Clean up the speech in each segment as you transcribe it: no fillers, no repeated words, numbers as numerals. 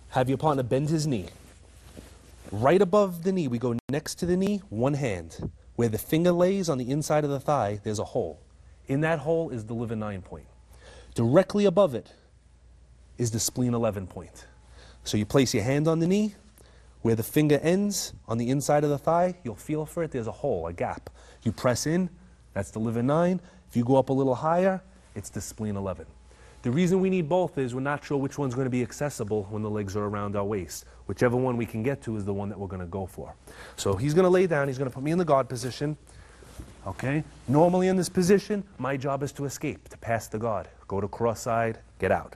Have your partner bend his knee. Right above the knee, we go next to the knee, one hand. Where the finger lays on the inside of the thigh, there's a hole. In that hole is the liver 9 point. Directly above it is the spleen 11 point. So you place your hand on the knee. Where the finger ends on the inside of the thigh, you'll feel for it, there's a hole, a gap. You press in, that's the liver 9. If you go up a little higher, it's the spleen 11. The reason we need both is we're not sure which one's going to be accessible when the legs are around our waist. Whichever one we can get to is the one that we're going to go for. So he's going to lay down, he's going to put me in the guard position. Okay? Normally in this position, my job is to escape, to pass the guard. Go to cross side, get out.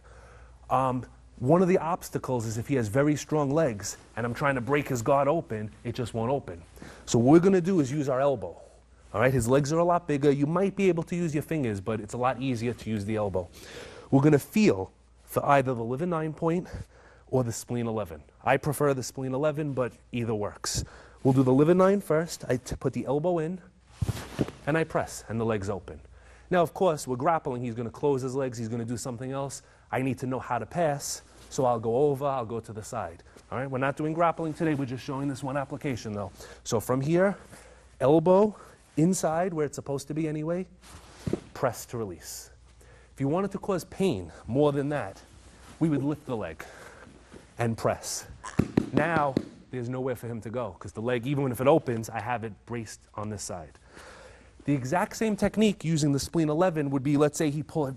One of the obstacles is if he has very strong legs and I'm trying to break his guard open, it just won't open. So what we're going to do is use our elbow. All right? His legs are a lot bigger. You might be able to use your fingers, but it's a lot easier to use the elbow. We're going to feel for either the liver 9 point or the spleen 11. I prefer the spleen 11, but either works. We'll do the liver 9 first. I put the elbow in, and I press, and the legs open. Now, of course, we're grappling. He's going to close his legs. He's going to do something else. I need to know how to pass, so I'll go over. I'll go to the side. All right? We're not doing grappling today. We're just showing this one application, though. So from here, elbow inside, where it's supposed to be anyway, press to release. If you wanted to cause pain more than that, we would lift the leg and press. Now, there's nowhere for him to go because the leg, even if it opens, I have it braced on this side. The exact same technique using the spleen 11 would be, let's say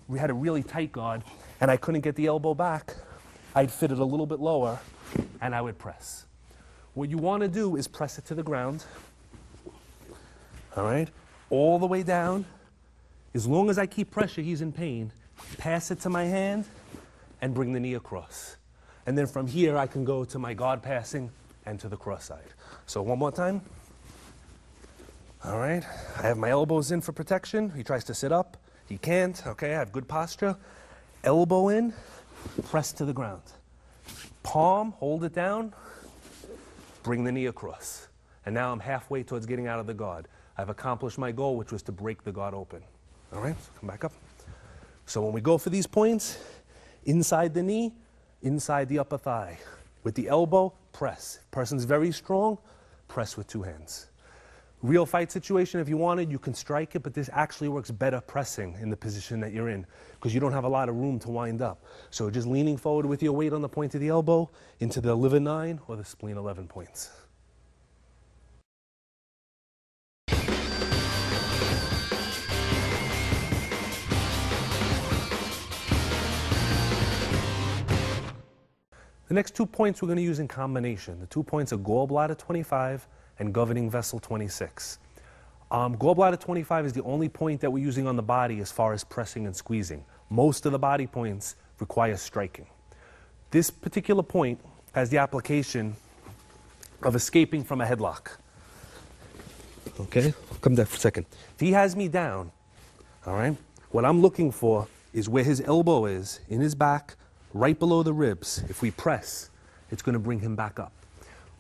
we had a really tight guard and I couldn't get the elbow back. I'd fit it a little bit lower and I would press. What you want to do is press it to the ground, all right, all the way down. As long as I keep pressure, he's in pain. Pass it to my hand and bring the knee across. And then from here, I can go to my guard passing and to the cross side. So one more time. All right. I have my elbows in for protection. He tries to sit up. He can't. Okay, I have good posture. Elbow in, press to the ground. Palm, hold it down, bring the knee across. And now I'm halfway towards getting out of the guard. I've accomplished my goal, which was to break the guard open. All right, come back up. So when we go for these points, inside the knee, inside the upper thigh. With the elbow, press. If person's very strong, press with two hands. Real fight situation, if you wanted, you can strike it, but this actually works better pressing in the position that you're in because you don't have a lot of room to wind up. So just leaning forward with your weight on the point of the elbow into the liver 9 or the spleen 11 points. The next 2 points we're going to use in combination. The 2 points are gallbladder 25 and governing vessel 26. Gallbladder 25 is the only point that we're using on the body as far as pressing and squeezing. Most of the body points require striking. This particular point has the application of escaping from a headlock. Okay, I'll come there for a second. If he has me down, all right, what I'm looking for is where his elbow is, in his back, right below the ribs. If we press, it's going to bring him back up.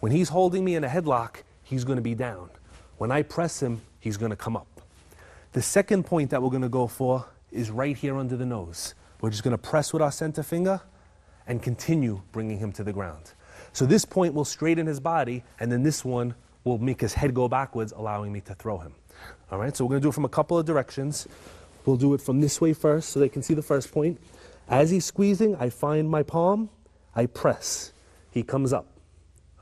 When he's holding me in a headlock, he's going to be down. When I press him, he's going to come up. The second point that we're going to go for is right here under the nose. We're just going to press with our center finger and continue bringing him to the ground. So this point will straighten his body, and then this one will make his head go backwards, allowing me to throw him. All right, so we're going to do it from a couple of directions. We'll do it from this way first so they can see the first point. As he's squeezing, I find my palm, I press. He comes up.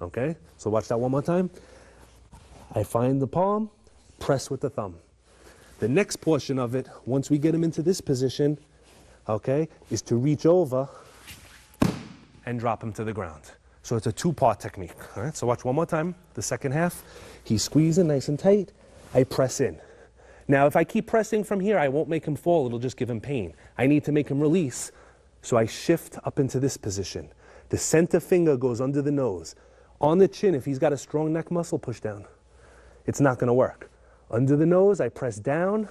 Okay, so watch that one more time. I find the palm, press with the thumb. The next portion of it, once we get him into this position, okay, is to reach over and drop him to the ground. So it's a two-part technique. All right, so watch one more time. The second half, he's squeezing nice and tight. I press in. Now, if I keep pressing from here, I won't make him fall. It'll just give him pain. I need to make him release, so I shift up into this position. The center finger goes under the nose. On the chin, if he's got a strong neck muscle, push down. It's not going to work. Under the nose, I press down,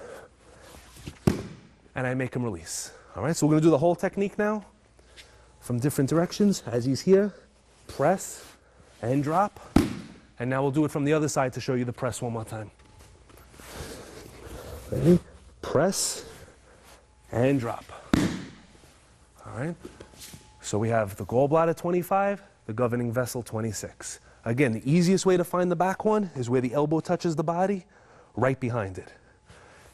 and I make him release. All right, so we're going to do the whole technique now from different directions. As he's here, press and drop. And now we'll do it from the other side to show you the press one more time. Ready? Press and drop. All right. So we have the gallbladder 25 the governing vessel 26. Again, the easiest way to find the back one is where the elbow touches the body, right behind it.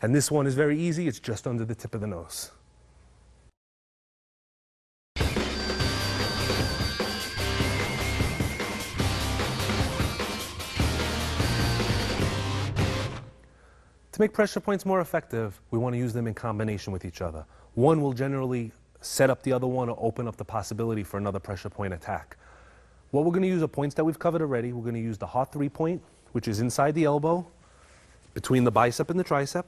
And this one is very easy, it's just under the tip of the nose. To make pressure points more effective, we want to use them in combination with each other. One will generally set up the other one or open up the possibility for another pressure point attack. What we're going to use are points that we've covered already. We're going to use the heart 3 point, which is inside the elbow, between the bicep and the tricep.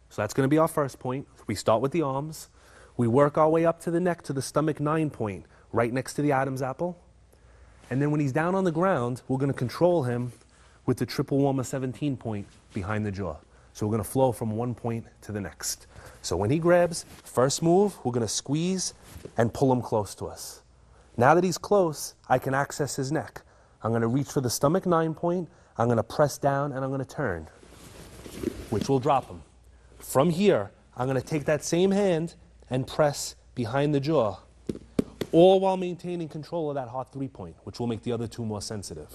So that's going to be our first point. We start with the arms. We work our way up to the neck to the stomach 9 point, right next to the Adam's apple. And then when he's down on the ground, we're going to control him with the triple warmer 17 point behind the jaw. So we're going to flow from one point to the next. So when he grabs, first move, we're going to squeeze and pull him close to us. Now that he's close, I can access his neck. I'm going to reach for the stomach 9 point, I'm going to press down, and I'm going to turn, which will drop him. From here, I'm going to take that same hand and press behind the jaw, all while maintaining control of that heart 3 point, which will make the other two more sensitive.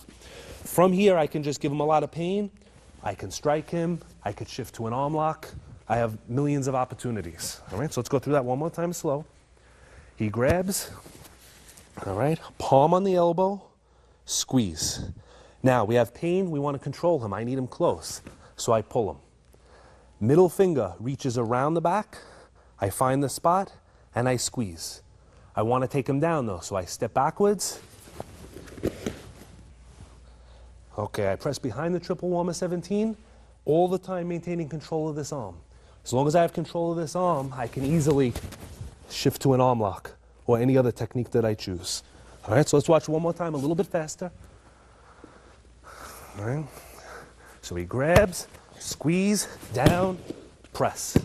From here, I can just give him a lot of pain. I can strike him. I could shift to an arm lock. I have millions of opportunities. All right, so let's go through that one more time slow. He grabs. All right, palm on the elbow, squeeze. Now we have pain. We want to control him. I need him close, so I pull him. Middle finger reaches around the back. I find the spot, and I squeeze. I want to take him down, though, so I step backwards. Okay, I press behind the triple warmer 17, all the time maintaining control of this arm. As long as I have control of this arm, I can easily shift to an arm lock or any other technique that I choose. All right, so let's watch one more time, a little bit faster. All right, so he grabs, squeeze, down, press.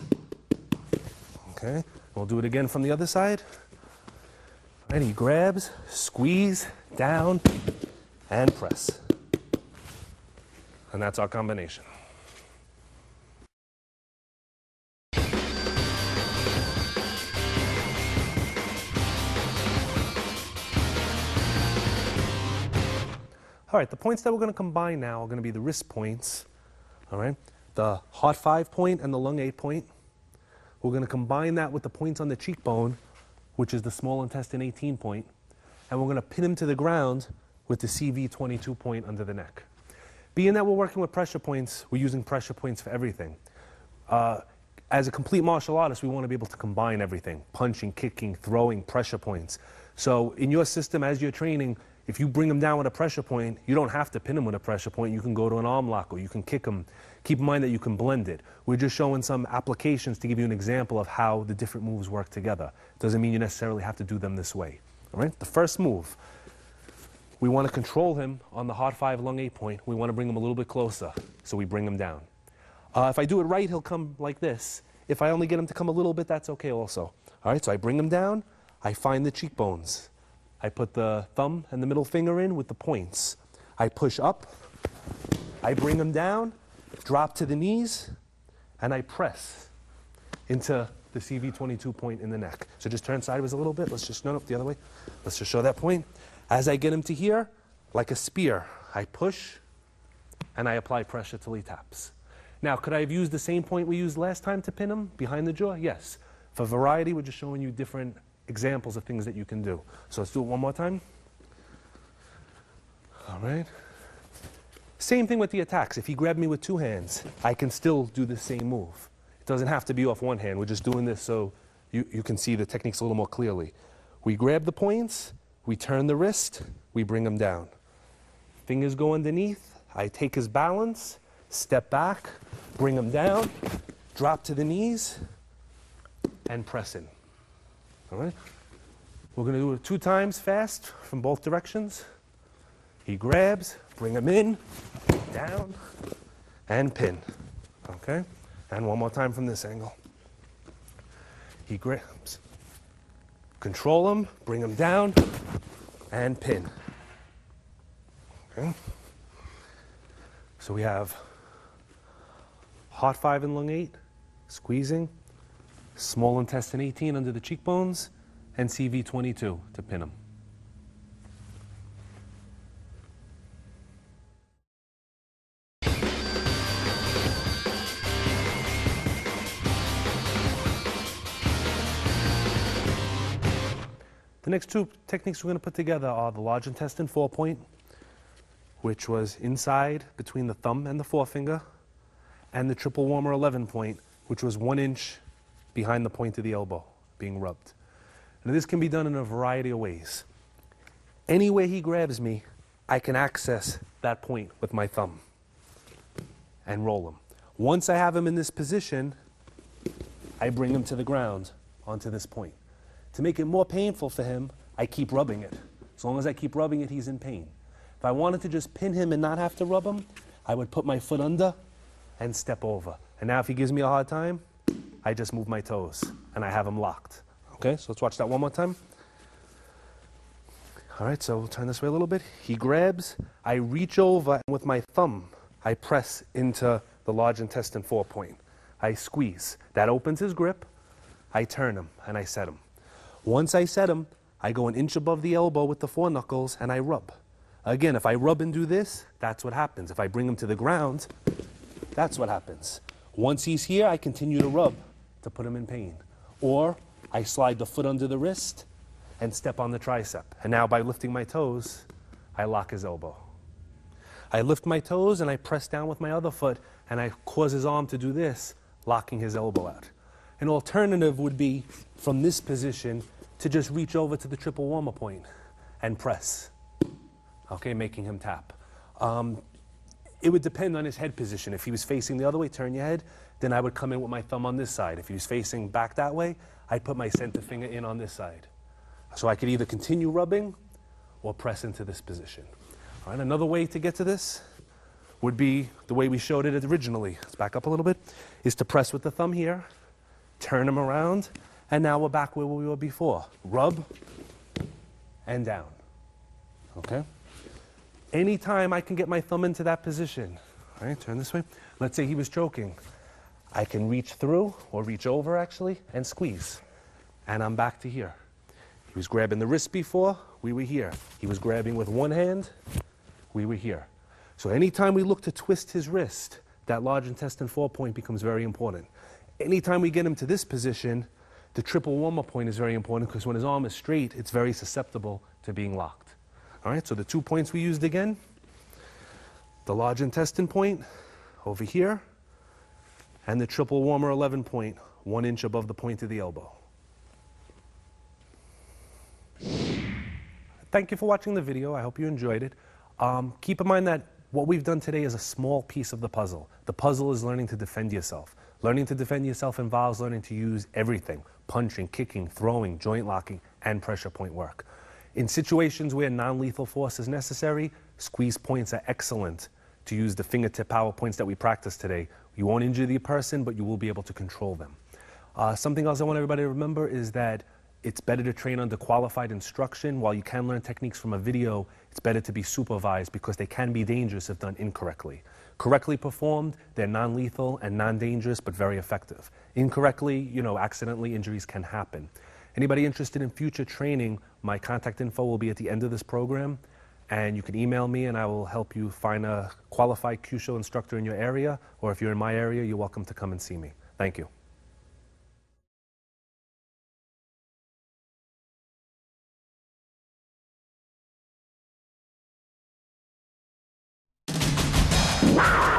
Okay, we'll do it again from the other side. All right, he grabs, squeeze, down, and press. And that's our combination. All right, the points that we're going to combine now are going to be the wrist points, all right? The heart 5 point and the lung 8 point. We're going to combine that with the points on the cheekbone, which is the small intestine 18 point, and we're going to pin him to the ground with the CV 22 point under the neck. Being that we're working with pressure points, we're using pressure points for everything. As a complete martial artist, we want to be able to combine everything: punching, kicking, throwing, pressure points. So in your system, as you're training, if you bring him down with a pressure point, you don't have to pin him with a pressure point. You can go to an arm lock, or you can kick him. Keep in mind that you can blend it. We're just showing some applications to give you an example of how the different moves work together. Doesn't mean you necessarily have to do them this way. All right? The first move, we want to control him on the heart 5, lung 8 point. We want to bring him a little bit closer, so we bring him down. If I do it right, he'll come like this. If I only get him to come a little bit, that's okay also. All right, so I bring him down. I find the cheekbones. I put the thumb and the middle finger in with the points. I push up. I bring him down, drop to the knees, and I press into the CV22 point in the neck. So just turn sideways a little bit. Let's just, no, the other way. Let's just show that point. As I get him to here, like a spear, I push and I apply pressure till he taps. Now, could I have used the same point we used last time to pin him behind the jaw? Yes. For variety, we're just showing you different examples of things that you can do. So let's do it one more time. All right. Same thing with the attacks. If he grabbed me with 2 hands, I can still do the same move. It doesn't have to be off one hand. We're just doing this so you can see the techniques a little more clearly. We grab the points, we turn the wrist, we bring him down. Fingers go underneath, I take his balance, step back, bring him down, drop to the knees, and press in. All right? We're going to do it 2 times fast from both directions. He grabs, bring him in, down, and pin. Okay? And one more time from this angle. He grabs, control him, bring him down, and pin. Okay? So we have heart 5 and lung 8, squeezing, small intestine 18 under the cheekbones, and CV22 to pin him. The next two techniques we're going to put together are the large intestine 4-point, which was inside between the thumb and the forefinger, and the triple warmer 11-point, which was 1 inch behind the point of the elbow being rubbed. And this can be done in a variety of ways. Any way he grabs me, I can access that point with my thumb and roll him. Once I have him in this position, I bring him to the ground onto this point. To make it more painful for him, I keep rubbing it. As long as I keep rubbing it, he's in pain. If I wanted to just pin him and not have to rub him, I would put my foot under and step over. And now if he gives me a hard time, I just move my toes and I have him locked. Okay, so let's watch that one more time. All right, so we'll turn this way a little bit. He grabs, I reach over, and with my thumb, I press into the large intestine 4-point. I squeeze. That opens his grip. I turn him and I set him. Once I set him, I go 1 inch above the elbow with the foreknuckles and I rub. Again, if I rub and do this, that's what happens. If I bring him to the ground, that's what happens. Once he's here, I continue to rub to put him in pain. Or I slide the foot under the wrist and step on the tricep. And now by lifting my toes, I lock his elbow. I lift my toes and I press down with my other foot and I cause his arm to do this, locking his elbow out. An alternative would be from this position to just reach over to the triple warmer point and press, okay, making him tap. It would depend on his head position. If he was facing the other way, turn your head, then I would come in with my thumb on this side. If he was facing back that way, I'd put my center finger in on this side. So I could either continue rubbing or press into this position. All right, another way to get to this would be the way we showed it originally. Let's back up a little bit. Is to press with the thumb here, turn him around, and now we're back where we were before. Rub and down. Okay? Anytime I can get my thumb into that position, all right, turn this way. Let's say he was choking. I can reach through, or reach over actually, and squeeze. And I'm back to here. He was grabbing the wrist before, we were here. He was grabbing with one hand, we were here. So anytime we look to twist his wrist, that large intestine 4-point becomes very important. Anytime we get him to this position, the triple warmer point is very important because when his arm is straight, it's very susceptible to being locked. All right, so the 2 points we used again, the large intestine point over here, and the triple warmer 11-point, 1 inch above the point of the elbow. Thank you for watching the video. I hope you enjoyed it. Keep in mind that what we've done today is a small piece of the puzzle. The puzzle is learning to defend yourself. Learning to defend yourself involves learning to use everything: punching, kicking, throwing, joint locking, and pressure point work. In situations where non-lethal force is necessary, squeeze points are excellent to use the fingertip power points that we practiced today. You won't injure the person, but you will be able to control them. Something else I want everybody to remember is that it's better to train under qualified instruction. While you can learn techniques from a video, it's better to be supervised because they can be dangerous if done incorrectly. Correctly performed, they're non-lethal and non-dangerous, but very effective. Incorrectly, accidentally, injuries can happen. Anybody interested in future training, my contact info will be at the end of this program, and you can email me and I will help you find a qualified Kyusho instructor in your area, or if you're in my area, you're welcome to come and see me. Thank you. Wow!